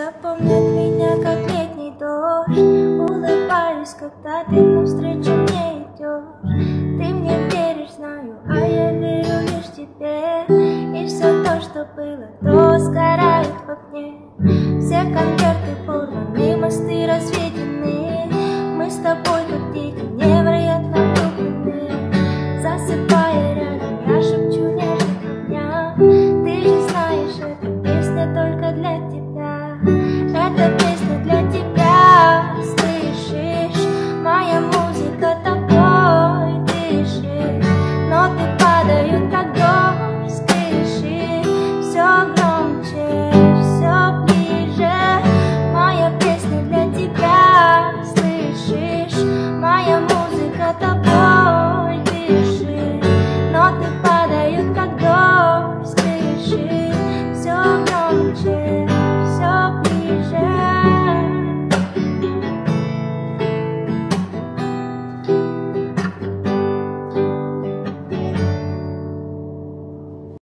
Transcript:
Запомнят меня как летний дождь. Улыбаюсь, когда ты навстречу мне идешь. Ты мне веришь, знаю, а я верю лишь тебе. И все то, что было, то сгорает в огне. Все конверты порваны, мосты разведены. Мы с тобой как дети, невероятно влюблены. Засыпая рядом, я шепчу нежных огням. Ты же знаешь, эта песня только для тебя. Эта песня для тебя, слышишь? Моя музыка тобой дышит. Ноты падают, как дождь, скрежет. Все громче, все ближе. Моя песня для тебя, слышишь? Моя музыка тобой дышит. Ноты падают, как дождь, скрежет. Все громче.